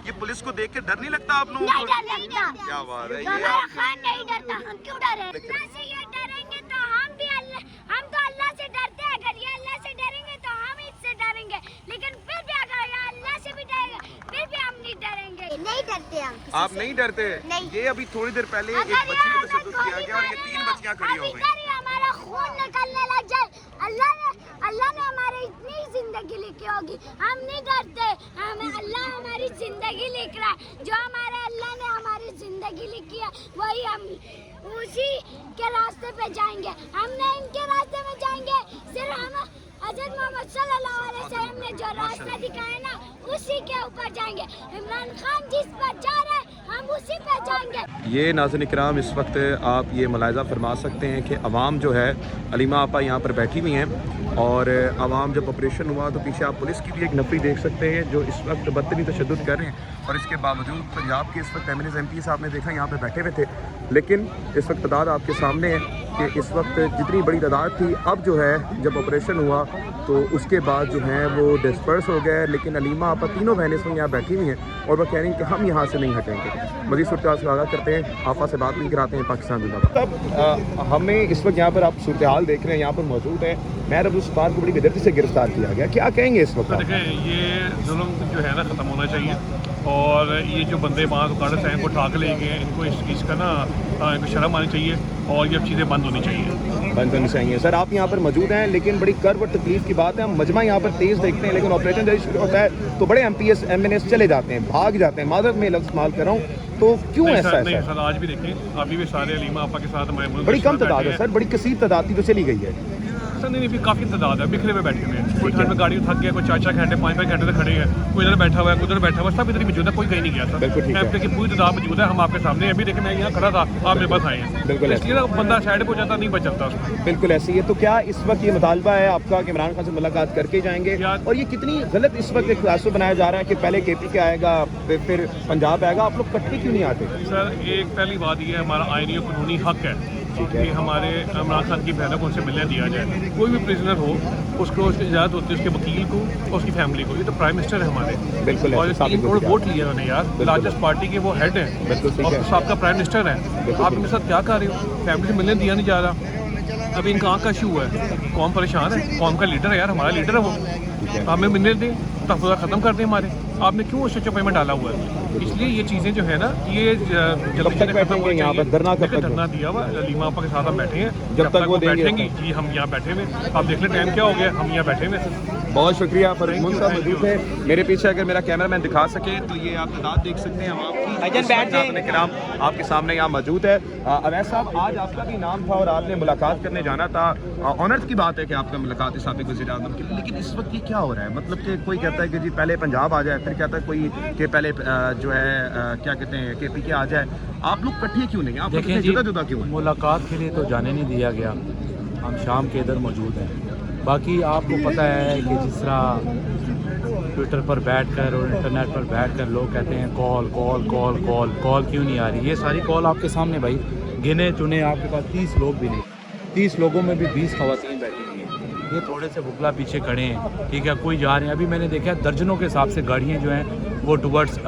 ये पुलिस को देख के डर नहीं लगता आप लोगों को? क्या बात है, ये खान नहीं डरता, हम क्यों डरे? अल्लाह से ये डरेंगे तो हम तो अल्लाह से डरते हैं। अगर ये अल्लाह से डरेंगे तो हम इससे डरेंगे, लेकिन फिर भी अगर ये अल्लाह से भी डरेगा फिर भी हम नहीं डरेंगे। नहीं डरते हम। आप नहीं डरते? ये अभी थोड़ी देर पहले एक बच्ची को तशद्दुद किया गया और ये 3 बच्चियां खड़ी हो गई। हमारा खून निकलने लग जाए, अल्लाह ने हमारी इतनी जिंदगी लिखी होगी, हम नहीं डरते। अल्लाह हमारी जिंदगी लिख रहा है, जो हमारे अल्लाह ने हमारी जिंदगी लिखी है वही हम उसी के रास्ते पे जाएंगे। हम नहीं इनके रास्ते में जाएंगे, सिर्फ हम हज़रत मोहम्मद सल्लल्लाहु अलैहि वसल्लम ने जो रास्ता दिखाया ना उसी के ऊपर जाएंगे। इमरान खान जिस पर जा रहे हैं हम उसी पे जाएंगे। ये नाज़रीन इकराम, इस वक्त आप ये मुलाहिज़ा फरमा सकते हैं कि अवाम जो है, अलीमा आपा यहाँ पर बैठी हुई हैं और अवाम जब ऑपरेशन हुआ तो पीछे आप पुलिस की भी एक नफरी देख सकते हैं जो इस वक्त बदतमीज़ी तशद्दुद कर रहे हैं। और इसके बावजूद पंजाब के इस वक्त MP साहब ने देखा यहाँ पर बैठे हुए थे, लेकिन इस वक्त तादाद आपके सामने है कि इस वक्त जितनी बड़ी तादाद थी, अब जो है जब ऑपरेशन हुआ तो उसके बाद जो है वो डिस्पर्स हो गए। लेकिन अलीमा आपा तीनों बहनें इस वक्त यहाँ बैठी हुई हैं और वो कह रही हैं कि हम यहाँ से नहीं हटेंगे। मज़ीद सूरत से आगाह करते हैं, आपा से बात नहीं कराते हैं पाकिस्तान जिंदाबाद। तब हमें इस वक्त यहाँ पर आप सूरत हाल देख रहे हैं, यहाँ पर मौजूद है मेहर अब्दुल सत्तार को बड़ी बेदर्दी से गिरफ्तार किया गया, क्या कहेंगे इस वक्त? देखें, ये जुल्म जो है ना ख़त्म होना चाहिए और ये जो बंदे वहाँ गार्ड्स हैं इनको उठा के ले गए, इनको इस चीज़ का ना इनको शर्म आनी चाहिए और ये चीज़ें बंद होनी चाहिए। सर आप यहाँ पर मौजूद हैं, लेकिन बड़ी कर्ब और तकलीफ की बात है, हम मजमा यहाँ पर तेज़ देखते हैं, लेकिन ऑपरेशन जब शुरू होता है तो बड़े MNS चले जाते हैं, भाग जाते हैं। मादरत में लफ्ज़ इस्तेमाल कर रहा हूँ, तो क्यों ऐसा नहीं है सर? आज भी देखें, अभी भी सारे अलीमा आपा के साथ हमारे बड़ी कम तादाद है सर, बड़ी कसीर तादाद थी तो चली गई है सर। नहीं भी काफ़ी तादाद है, बिखरे में बैठे हुए हैं। कोई ठंड में गाड़ी थक गया, कोई 4-4 घंटे 5-5 घंटे से खड़े हैं, कोई इधर बैठा हुआ है, कोई उधर बैठा हुआ है, सब इधर ही मौजूद है, कोई कहीं नहीं गया सर। MP की पूरी तादाद मौजूद है, हम आपके सामने अभी देखें, मैं यहाँ खड़ा था, आप मेरे पास आए हैं, बिल्कुल इसलिए ना बंदा साइड पर जाता नहीं बचता। बिल्कुल ऐसी है। तो क्या इस वक्त ये मुतालबा है आपका कि इमरान खान से मुलाकात करके जाएंगे? और ये कितनी गलत इस वक्त एक तासुर बनाया जा रहा है कि पहले KP के आएगा फिर पंजाब आएगा, आप लोग कट्टे क्यों नहीं आते? सर एक पहली बात ये है, हमारा आईनी और कानूनी हक है कि हमारे इमरान खान की बहनों को उनसे मिलने दिया जाए। कोई भी प्रिजनर हो उसको उसकी इजाज़त होती है उसके वकील को और उसकी फैमिली को। ये तो प्राइम मिनिस्टर है हमारे, बिल्कुल, और 3 करोड़ वोट लिए उन्होंने यार, लार्जेस्ट पार्टी के वो हेड हैं, और आपका प्राइम मिनिस्टर है, आप इनके साथ क्या कर रहे हो? फैमिली से मिलने दिया नहीं जा रहा। अभी इनका आँख का इशू है, कौम परेशान है, कौम का लीडर है यार, हमारा लीडर है वो, हमें मिलने दें, तहफ़्फ़ुज़ात ख़त्म कर दें हमारे। आपने क्यों उस चक्कर में डाला हुआ है? इसलिए ये चीज़ें जो है ना, ये जल्दी से खत्म हो यहाँ पर धरना दिया हुआ अलीमा आपा के साथ हम बैठे हैं, जब तक वो बैठेंगी जी हम यहाँ बैठे हुए। आप देख लें टाइम क्या हो गया, हम यहाँ बैठे हुए। बहुत शुक्रिया फरमान साहब मौजूद है मेरे पीछे, अगर मेरा कैमरा मैन दिखा सके तो ये आप तादाद देख सकते हैं हम आपके सामने यहाँ मौजूद है। अवैस साहब, आज आपका भी नाम था और आपने मुलाकात करने जाना था, ऑनर की बात है कि आपका मुलाकात है साबिक़ वज़ीर-ए-आज़म की, लेकिन इस वक्त ये क्या हो रहा है? मतलब कि कोई कहता है कि जी पहले पंजाब आ जाए, फिर कहता है कोई कि पहले जो है क्या कहते हैं KP के आ जाए, आप लोग इकट्ठे क्यों नहीं? आप लोग जुदा जुदा क्यों हैं? मुलाकात के लिए तो जाने नहीं दिया गया, हम शाम के इधर मौजूद हैं। बाकी आपको पता है कि जिस तरह ट्विटर पर बैठकर और इंटरनेट पर बैठकर लोग कहते हैं call call call call call क्यों नहीं आ रही? ये सारी कॉल आपके सामने भाई, गिने चुने आपके पास 30 लोग भी नहीं, 30 लोगों में भी 20 ख़वातीन बैठी हुई हैं। ये थोड़े से बुगला पीछे खड़े हैं, ठीक है, कोई जा रहे हैं। अभी मैंने देखा दर्जनों के हिसाब से गाड़ियाँ जो हैं वो टुवर्ड्स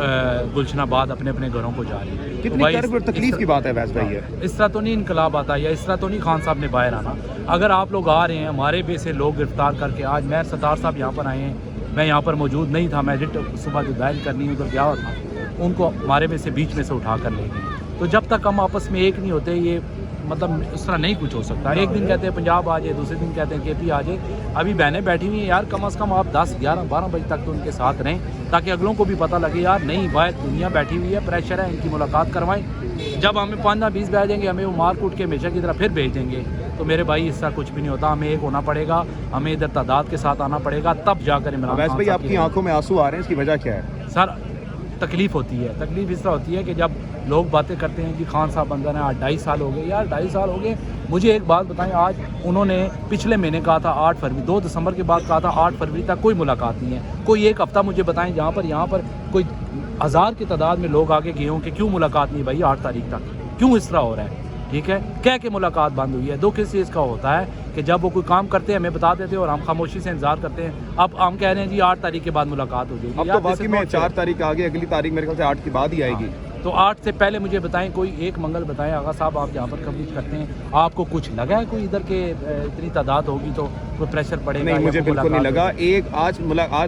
गुलशनाबाद अपने अपने घरों को जा रही है। कितनी कर्ब और तकलीफ की बात है वैस भाई है? इस तरह तो नहीं इनकलाब आता, या इस तरह तो नहीं खान साहब ने बाहर आना। अगर आप लोग आ रहे हैं हमारे बे से लोग गिरफ्तार करके, आज मेहर सत्तार साहब यहाँ पर आए हैं, मैं यहाँ पर मौजूद नहीं था, मैं सुबह जो दायर करनी उधर गया हुआ था, उनको हमारे में से बीच में से उठा कर ले गए। तो जब तक हम आपस में एक नहीं होते, ये मतलब इस तरह नहीं कुछ हो सकता। एक दिन कहते हैं पंजाब आ जाए, दूसरे दिन कहते हैं KP आ जाए। अभी बहनें बैठी हुई हैं यार, कम से कम आप 10, 11, 12 बजे तक तो उनके साथ रहें, ताकि अगलों को भी पता लगे यार नहीं बाहर दुनिया बैठी हुई है, प्रेशर है, इनकी मुलाकात करवाएं। जब हमें 15-20 बज जाएंगे, हमें वो मार कूट के हमेशा की तरह फिर भेज देंगे, तो मेरे भाई इस तरह कुछ भी नहीं होता। हमें एक होना पड़ेगा, हमें इधर तादाद के साथ आना पड़ेगा, तब जाकर इमरान खान। भाई आपकी आंखों में आंसू आ रहे हैं, इसकी वजह क्या है? सर तकलीफ़ होती है, तकलीफ़ इस तरह होती है कि जब लोग बातें करते हैं कि खान साहब अंदर हैं, आज 2.5 साल हो गए यार, 2.5 साल हो गए। मुझे एक बात बताएं, आज उन्होंने पिछले महीने कहा था 8 फरवरी, 2 दिसंबर के बाद कहा था 8 फरवरी तक कोई मुलाकात नहीं है। कोई एक हफ़्ता मुझे बताएं जहाँ पर यहाँ पर कोई 1000 की तादाद में लोग आगे गए हों कि क्यों मुलाकात नहीं भाई 8 तारीख तक, क्यों इस तरह हो रहा है? ठीक है, कह के मुलाकात बंद हुई है। दुख इस चीज़ का होता है کہ جب وہ کوئی کام کرتے ہیں ہمیں بتا دیتے ہیں اور ہم خاموشی سے انتظار کرتے ہیں. اب ہم کہہ رہے ہیں جی 8 تاریخ کے بعد ملاقات ہو جائے گی. اب تو واقعی میں 4 تاریخ آگے، اگلی تاریخ میرے خیال سے 8 کے بعد ہی آئے گی. تو 8 سے پہلے مجھے بتائیں کوئی ایک منگل بتائیں آغا صاحب، آپ جہاں پر کوریج کرتے ہیں آپ کو کچھ لگا ہے کوئی ادھر کے اتنی تعداد ہوگی تو کوئی پریشر پڑے گا؟ نہیں مجھے بالکل نہیں لگا. ایک آج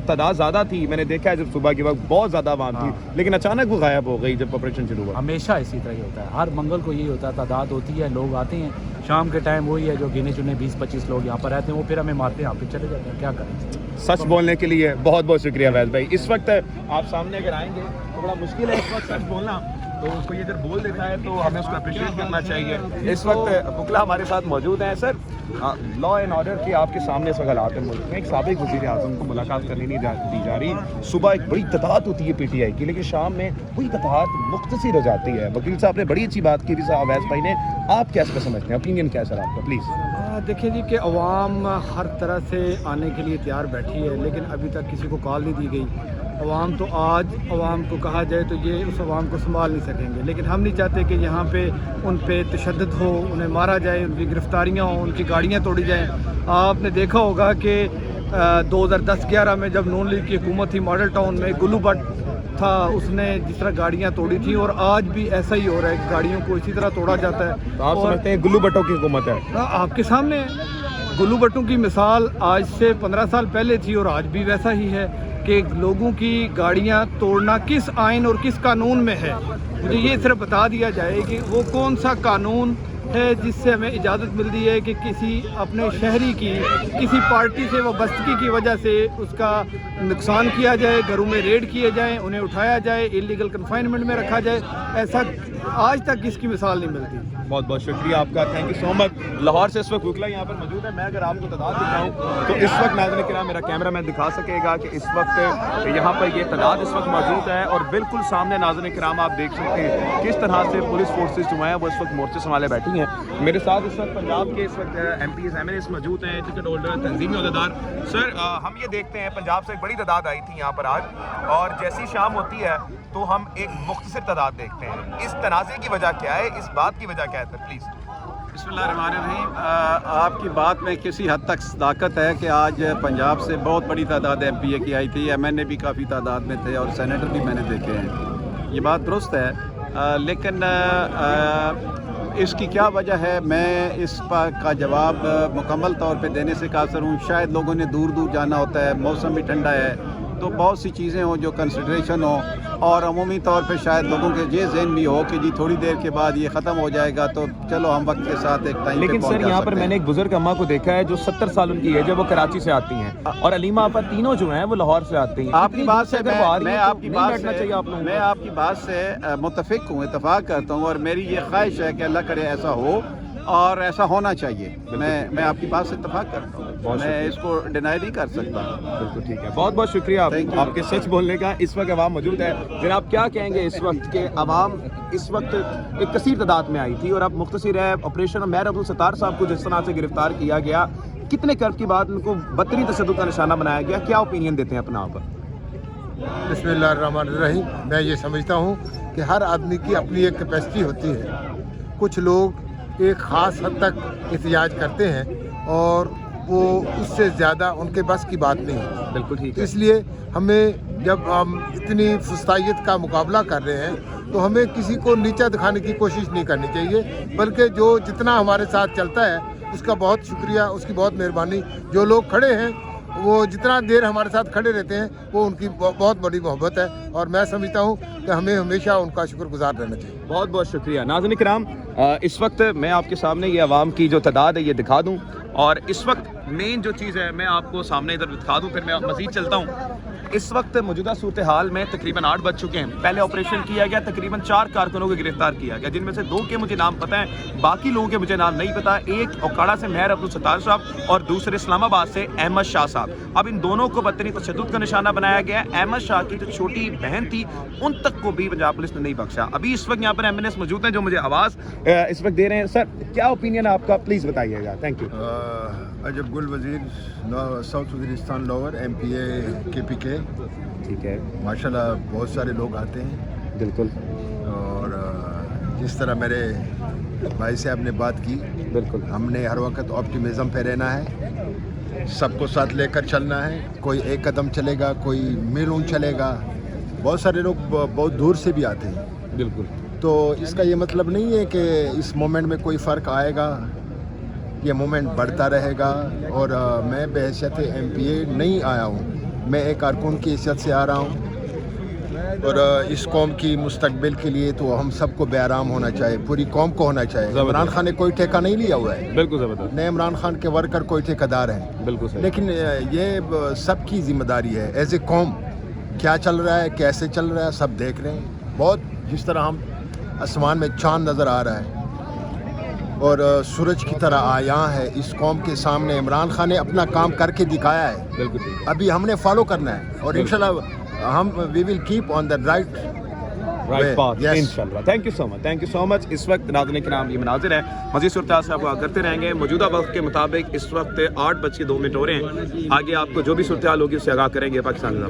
تعداد زیادہ تھی، میں نے دیکھا ہے جب صبح کے وقت بہت زیادہ عوام تھی، لیکن اچانک وہ غائب ہو گئی جب آپریشن شروع ہوا. ہمیشہ اسی طرح ہی ہوتا ہے، ہر منگل کو یہی ہوتا ہے، تعداد ہوتی ہے، لوگ آتے ہیں شام کے ٹائم، وہی ہے جو گنے چنے 20-25 لوگ یہاں پر رہتے ہیں، وہ پھر ہمیں مارتے ہیں، یہاں پہ چلے جاتے ہیں. کیا کریں؟ سچ بولنے کے لیے بہت بہت شکریہ فیض بھائی. اس وقت آپ سامنے اگر آئیں گے تو بڑا مشکل ہے اس وقت سچ بولنا، تو کوئی ادھر بول دیتا ہے تو ہمیں اس کو اپریشیٹ کرنا چاہیے. اس وقت بکلا ہمارے ساتھ موجود ہیں. سر لا اینڈ آرڈر کی آپ کے سامنے اس وقت حالات ہیں ملک میں. ایک سابق وزیر اعظم کو ملاقات کرنے نہیں دی جا رہی. صبح ایک بڑی تعداد ہوتی ہے پی ٹی آئی کی، لیکن شام میں وہی تعداد مختصر ہو جاتی ہے. وکیل صاحب نے بڑی اچھی بات کی تھی صاحب اویس بھائی نے، آپ کیسے سمجھتے ہیں؟ اوپینین کیا ہے سر آپ کا پلیز؟ دیکھیں جی کہ عوام ہر طرح سے آنے کے لیے تیار بیٹھی ہے، لیکن ابھی تک کسی کو کال نہیں دی گئی. عوام تو آج عوام کو کہا جائے تو یہ اس عوام کو سنبھال نہیں سکیں گے، لیکن ہم نہیں چاہتے کہ یہاں پہ ان پہ تشدد ہو، انہیں مارا جائے، ان کی گرفتاریاں ہوں، ان کی گاڑیاں توڑی جائیں. آپ نے دیکھا ہوگا کہ 2010-11 میں جب نون لیگ کی حکومت تھی، ماڈل ٹاؤن میں گلو بٹ تھا، اس نے جس طرح گاڑیاں توڑی تھیں، اور آج بھی ایسا ہی ہو رہا ہے کہ گاڑیوں کو اسی طرح توڑا جاتا ہے. تو آپ سمجھتے ہیں گلو بٹوں کی حکومت ہے؟ آپ کے سامنے ہے. گلو بٹوں کی مثال آج سے 15 سال پہلے تھی اور آج بھی ویسا ہی ہے کہ لوگوں کی گاڑیاں توڑنا کس آئین اور کس قانون میں ہے. مجھے یہ صرف بتا دیا جائے کہ وہ کون سا قانون ہے جس سے ہمیں اجازت ملتی ہے کہ کسی اپنے شہری کی کسی پارٹی سے وابستگی کی وجہ سے اس کا نقصان کیا جائے، گھروں میں ریڈ کیے جائیں، انہیں اٹھایا جائے، انلیگل کنفائنمنٹ میں رکھا جائے. ایسا آج تک اس کی مثال نہیں ملتی. بہت بہت شکریہ آپ کا، تھینک یو سو مچ. لاہور سے اس وقت وکلا یہاں پر موجود ہے. میں اگر آپ کو تعداد دکھاؤں تو اس وقت ناظرین کرام میرا کیمرہ مین دکھا سکے گا کہ اس وقت یہاں پر یہ تعداد اس وقت موجود ہے، اور بالکل سامنے ناظرین کرام آپ دیکھ سکتے ہیں کس طرح سے پولیس فورسز جو ہیں وہ اس وقت مورچے سنبھالے بیٹھی ہیں. میرے ساتھ اس وقت پنجاب کے اس وقت MPs MNAs موجود ہیں، ٹکٹ ہولڈر، تنظیمی عہدیدار. سر ہم یہ دیکھتے ہیں پنجاب سے ایک بڑی تعداد آئی تھی یہاں پر آج، اور جیسی شام ہوتی ہے تو ہم ایک مختصر تعداد دیکھتے ہیں. اس تنازع کی وجہ کیا ہے؟ اس بات کی وجہ کیا ہے سر پلیز؟ بسم اللہ الرحمن الرحیم. آپ کی بات میں کسی حد تک صداقت ہے کہ آج پنجاب سے بہت بڑی تعداد ایم پی اے کی آئی تھی. ایم این اے بھی کافی تعداد میں تھے اور سینیٹر بھی میں نے دیکھے ہیں. یہ بات درست ہے، لیکن اس کی کیا وجہ ہے میں اس کا جواب مکمل طور پہ دینے سے قاصر ہوں. شاید لوگوں نے دور دور جانا ہوتا ہے، موسم بھی ٹھنڈا ہے، تو بہت سی چیزیں ہوں جو کنسیڈریشن ہو، اور عمومی طور پہ شاید لوگوں کے یہ ذہن بھی ہو کہ جی تھوڑی دیر کے بعد یہ ختم ہو جائے گا تو چلو ہم وقت کے ساتھ ایک ٹائم. لیکن سر یہاں پر میں نے ایک بزرگ اماں کو دیکھا ہے جو 70 سال ان کی ہے، جب وہ کراچی سے آتی ہیں، اور علیمہ آپا تینوں جو ہیں وہ لاہور سے آتی ہیں. آپ کی بات سے میں آپ کی بات سے متفق ہوں، اتفاق کرتا ہوں، اور میری یہ خواہش ہے کہ اللہ کرے ایسا ہو اور ایسا ہونا چاہیے. میں آپ کی بات سے اتفاق کرتا ہوں، میں اس کو ڈینائی نہیں کر سکتا. بالکل ٹھیک ہے، بہت بہت شکریہ آپ کے سچ بولنے کا. اس وقت عوام موجود ہے. جناب کیا کہیں گے اس وقت کہ عوام اس وقت ایک کثیر تعداد میں آئی تھی اور اب مختصر ہے آپریشن مہر عبدالستار صاحب کو جس طرح سے گرفتار کیا گیا، کتنے کرب کی بعد ان کو بدترین تشدد کا نشانہ بنایا گیا، کیا اوپینین دیتے ہیں اپنا آپ؟ بسم اللہ الرحمن الرحیم. میں یہ سمجھتا ہوں کہ ہر آدمی کی اپنی ایک کیپیسٹی ہوتی ہے. کچھ لوگ ایک خاص حد تک احتجاج کرتے ہیں اور وہ اس سے زیادہ ان کے بس کی بات نہیں ہے. بالکل ٹھیک ہے. اس لیے ہمیں جب ہم اتنی فستائیت کا مقابلہ کر رہے ہیں تو ہمیں کسی کو نیچا دکھانے کی کوشش نہیں کرنی چاہیے، بلکہ جو جتنا ہمارے ساتھ چلتا ہے اس کا بہت شکریہ، اس کی بہت مہربانی. جو لوگ کھڑے ہیں وہ جتنا دیر ہمارے ساتھ کھڑے رہتے ہیں وہ ان کی بہت بڑی محبت ہے، اور میں سمجھتا ہوں کہ ہمیں ہمیشہ ان کا شکر گزار رہنا چاہیے. بہت بہت شکریہ. ناظرین کرام اس وقت میں آپ کے سامنے یہ عوام کی جو تعداد ہے یہ دکھا دوں، اور اس وقت مین جو چیز ہے میں آپ کو سامنے ادھر دکھا دوں، پھر میں مزید چلتا ہوں. اس وقت موجودہ صورتحال میں تقریباً 8 بج چکے ہیں. پہلے آپریشن کیا گیا، تقریباً 4 کارکنوں کو گرفتار کیا گیا، جن میں سے 2 کے مجھے نام پتہ ہیں، باقی لوگوں کے مجھے نام نہیں پتا. ایک اوکاڑا سے مہر عبدالستار صاحب اور دوسرے اسلام آباد سے احمد شاہ صاحب. اب ان دونوں کو بدترین تشدد کا نشانہ بنایا گیا ہے. احمد شاہ کی جو چھوٹی بہن تھی ان تک کو بھی پنجاب پولیس نے نہیں بخشا. ابھی اس وقت یہاں پر ایمبولینس موجود ہیں جو مجھے آواز اس وقت دے رہے ہیں. سر کیا اوپینین ہے آپ کا، پلیز بتائیے گا. Thank you. Ajab Gul Wazir South Waziristan Lahore M P A K P کے. ٹھیک ہے. ماشاءاللہ بہت سارے لوگ آتے ہیں. بالکل. اور जिस तरह मेरे भाई साहब ने बात की, बिल्कुल हमने हर वक्त ऑप्टिमिज्म पे रहना है, सबको साथ लेकर चलना है। कोई एक कदम चलेगा, कोई मीलों चलेगा। बहुत सारे लोग बहुत दूर से भी आते हैं, बिल्कुल। तो इसका ये मतलब नहीं है कि इस मोमेंट में कोई फ़र्क आएगा, ये मोमेंट बढ़ता रहेगा। और मैं बहैसियत MPA नहीं आया हूँ, मैं एक कारकुन की हैसियत से आ रहा हूँ। और इस कौम की मुस्तकबिल के लिए तो हम सबको बेआराम होना चाहिए, पूरी कौम को होना चाहिए। इमरान खान ने कोई ठेका नहीं लिया हुआ है, बिल्कुल ज़बरदस्त, न इमरान खान के वर्कर कोई ठेकेदार हैं, बिल्कुल सही। लेकिन ये सबकी जिम्मेदारी है। एज ए कौम क्या चल रहा है, कैसे चल रहा है, सब देख रहे हैं। बहुत जिस तरह हम आसमान में चांद नज़र आ रहा है और सूरज की तरह आया है, इस कौम के सामने इमरान खान ने अपना काम करके दिखाया है। बिल्कुल अभी हमने फॉलो करना है और इंशाल्लाह हम we will keep on the right path Yes. इंशाल्लाह। Thank you so much. इस वक्त नाज़रीन के नाम ये मनाजिर है, मज़ीद सूरत से आपको करते रहेंगे। मौजूदा वक्त के मुताबिक इस वक्त 8:02 हो रहे हैं। आगे आपको जो भी सूरत होगी उससे आगाह करेंगे पाकिस्तान।